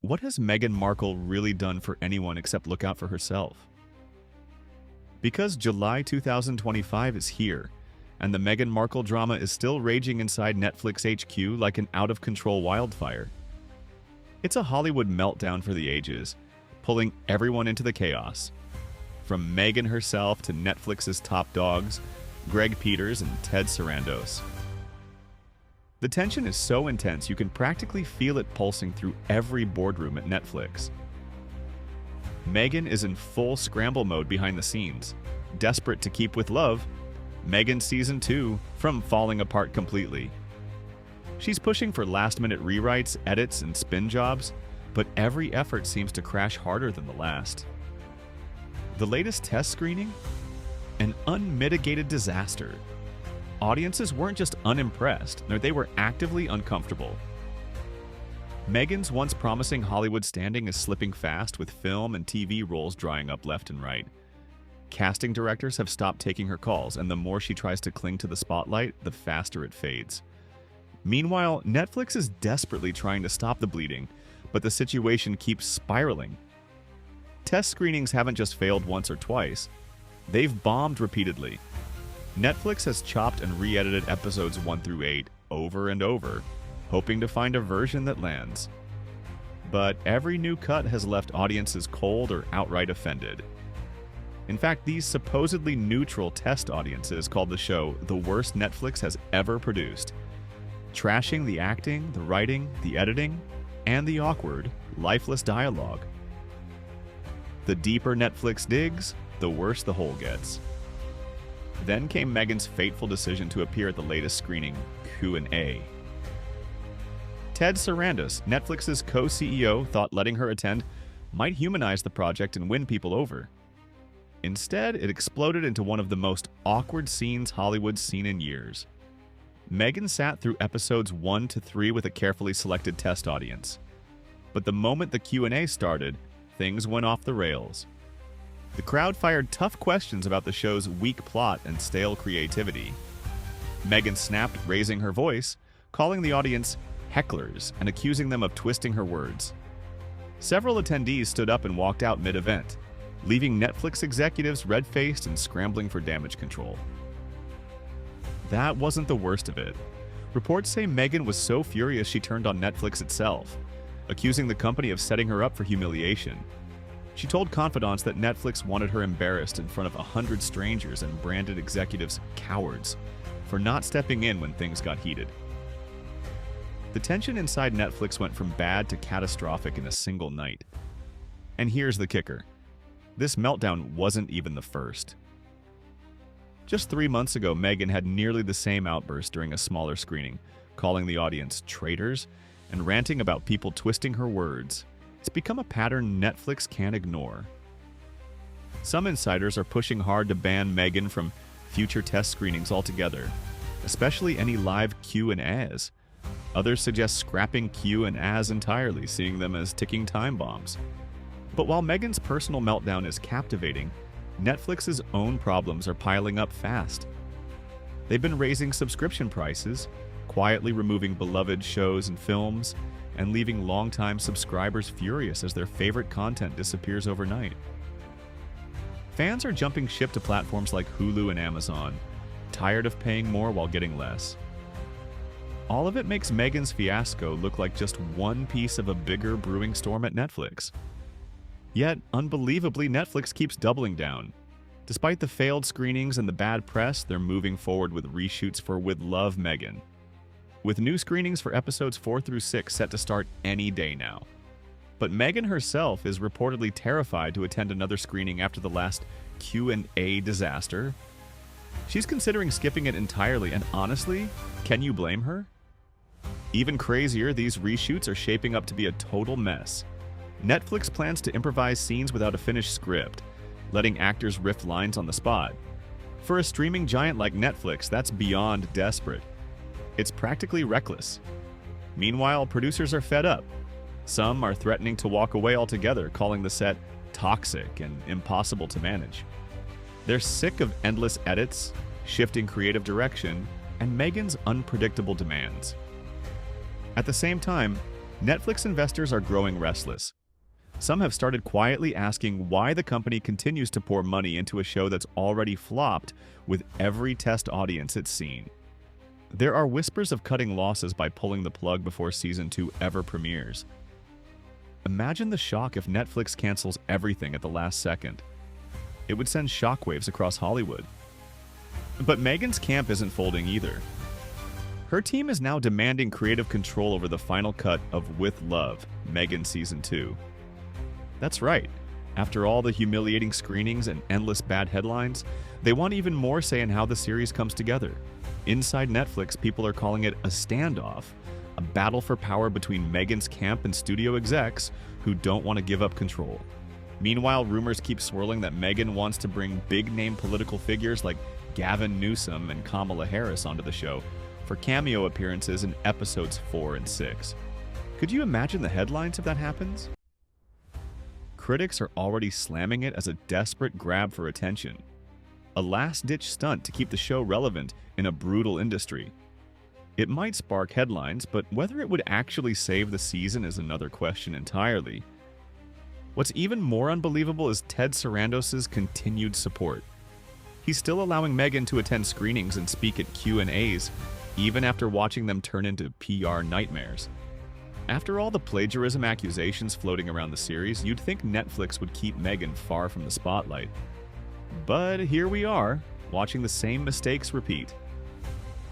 what has Meghan Markle really done for anyone except look out for herself? Because July 2025 is here, and the Meghan Markle drama is still raging inside Netflix HQ like an out-of-control wildfire. It's a Hollywood meltdown for the ages, pulling everyone into the chaos. From Meghan herself to Netflix's top dogs, Greg Peters and Ted Sarandos. The tension is so intense you can practically feel it pulsing through every boardroom at Netflix. Meghan is in full scramble mode behind the scenes, desperate to keep with love Meghan Season 2 from falling apart completely. She's pushing for last-minute rewrites, edits, and spin jobs, but every effort seems to crash harder than the last. The latest test screening? An unmitigated disaster. Audiences weren't just unimpressed, they were actively uncomfortable. Meghan's once promising Hollywood standing is slipping fast, with film and TV roles drying up left and right. Casting directors have stopped taking her calls, and the more she tries to cling to the spotlight, the faster it fades. Meanwhile, Netflix is desperately trying to stop the bleeding, but the situation keeps spiraling. Test screenings haven't just failed once or twice. They've bombed repeatedly. Netflix has chopped and re-edited episodes 1 through 8 over and over, hoping to find a version that lands. But every new cut has left audiences cold or outright offended. In fact, these supposedly neutral test audiences called the show the worst Netflix has ever produced, trashing the acting, the writing, the editing, and the awkward, lifeless dialogue. The deeper Netflix digs, the worse the hole gets. Then came Meghan's fateful decision to appear at the latest screening Q&A. Ted Sarandos, Netflix's co-CEO, thought letting her attend might humanize the project and win people over. Instead, it exploded into one of the most awkward scenes Hollywood's seen in years. Meghan sat through episodes 1 to 3 with a carefully selected test audience. But the moment the Q&A started, things went off the rails. The crowd fired tough questions about the show's weak plot and stale creativity. Meghan snapped, raising her voice, calling the audience hecklers and accusing them of twisting her words. Several attendees stood up and walked out mid-event, leaving Netflix executives red-faced and scrambling for damage control. That wasn't the worst of it. Reports say Meghan was so furious she turned on Netflix itself, accusing the company of setting her up for humiliation. She told confidants that Netflix wanted her embarrassed in front of 100 strangers and branded executives cowards for not stepping in when things got heated. The tension inside Netflix went from bad to catastrophic in a single night. And here's the kicker. This meltdown wasn't even the first. Just 3 months ago, Meghan had nearly the same outburst during a smaller screening, calling the audience traitors and ranting about people twisting her words. It's become a pattern Netflix can't ignore. Some insiders are pushing hard to ban Meghan from future test screenings altogether, especially any live Q&As. Others suggest scrapping Q&As entirely, seeing them as ticking time bombs. But while Meghan's personal meltdown is captivating, Netflix's own problems are piling up fast. They've been raising subscription prices, quietly removing beloved shows and films, and leaving longtime subscribers furious as their favorite content disappears overnight. Fans are jumping ship to platforms like Hulu and Amazon, tired of paying more while getting less. All of it makes Meghan's fiasco look like just one piece of a bigger brewing storm at Netflix. Yet, unbelievably, Netflix keeps doubling down. Despite the failed screenings and the bad press, they're moving forward with reshoots for With Love, Meghan, with new screenings for episodes 4 through 6 set to start any day now. But Meghan herself is reportedly terrified to attend another screening after the last Q&A disaster. She's considering skipping it entirely, and honestly, can you blame her? Even crazier, these reshoots are shaping up to be a total mess. Netflix plans to improvise scenes without a finished script, letting actors riff lines on the spot. For a streaming giant like Netflix, that's beyond desperate. It's practically reckless. Meanwhile, producers are fed up. Some are threatening to walk away altogether, calling the set toxic and impossible to manage. They're sick of endless edits, shifting creative direction, and Meghan's unpredictable demands. At the same time, Netflix investors are growing restless. Some have started quietly asking why the company continues to pour money into a show that's already flopped with every test audience it's seen. There are whispers of cutting losses by pulling the plug before season 2 ever premieres. Imagine the shock if Netflix cancels everything at the last second. It would send shockwaves across Hollywood. But Meghan's camp isn't folding either. Her team is now demanding creative control over the final cut of With Love, Meghan Season 2. That's right. After all the humiliating screenings and endless bad headlines, they want even more say in how the series comes together. Inside Netflix, people are calling it a standoff, a battle for power between Meghan's camp and studio execs who don't want to give up control. Meanwhile, rumors keep swirling that Meghan wants to bring big-name political figures like Gavin Newsom and Kamala Harris onto the show for cameo appearances in episodes 4 and 6. Could you imagine the headlines if that happens? Critics are already slamming it as a desperate grab for attention, a last-ditch stunt to keep the show relevant in a brutal industry. It might spark headlines, but whether it would actually save the season is another question entirely. What's even more unbelievable is Ted Sarandos's continued support. He's still allowing Meghan to attend screenings and speak at Q&As, even after watching them turn into PR nightmares. After all the plagiarism accusations floating around the series, you'd think Netflix would keep Meghan far from the spotlight. But here we are, watching the same mistakes repeat.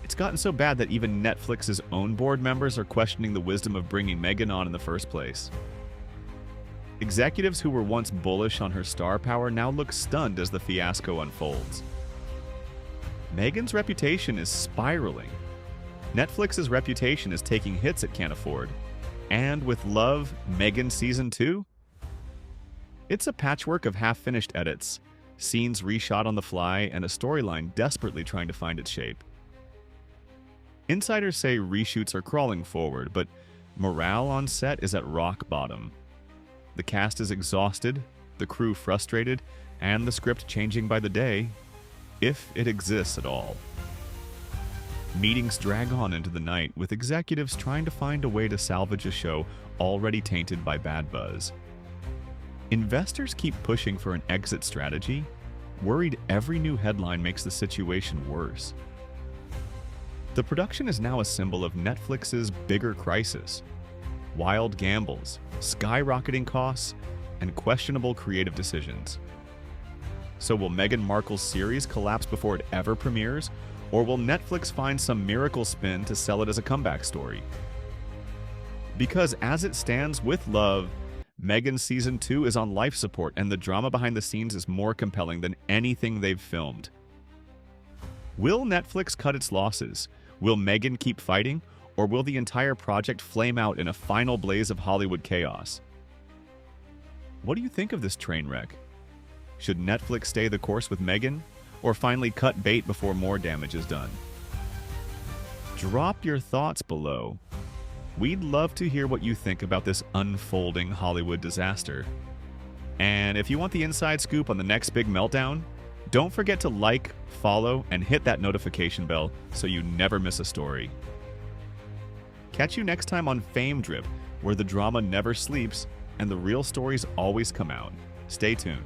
It's gotten so bad that even Netflix's own board members are questioning the wisdom of bringing Meghan on in the first place. Executives who were once bullish on her star power now look stunned as the fiasco unfolds. Meghan's reputation is spiraling. Netflix's reputation is taking hits it can't afford. And with Love, Meghan Season 2? It's a patchwork of half-finished edits, scenes reshot on the fly, and a storyline desperately trying to find its shape. Insiders say reshoots are crawling forward, but morale on set is at rock bottom. The cast is exhausted, the crew frustrated, and the script changing by the day, if it exists at all. Meetings drag on into the night, with executives trying to find a way to salvage a show already tainted by bad buzz. Investors keep pushing for an exit strategy, worried every new headline makes the situation worse. The production is now a symbol of Netflix's bigger crisis: wild gambles, skyrocketing costs, and questionable creative decisions. So will Meghan Markle's series collapse before it ever premieres, or will Netflix find some miracle spin to sell it as a comeback story? Because as it stands, With Love, Meghan Season 2 is on life support, and the drama behind the scenes is more compelling than anything they've filmed. Will Netflix cut its losses? Will Meghan keep fighting? Or will the entire project flame out in a final blaze of Hollywood chaos? What do you think of this train wreck? Should Netflix stay the course with Meghan, or finally cut bait before more damage is done? Drop your thoughts below. We'd love to hear what you think about this unfolding Hollywood disaster. And if you want the inside scoop on the next big meltdown, don't forget to like, follow, and hit that notification bell so you never miss a story. Catch you next time on Fame Drip, where the drama never sleeps and the real stories always come out. Stay tuned.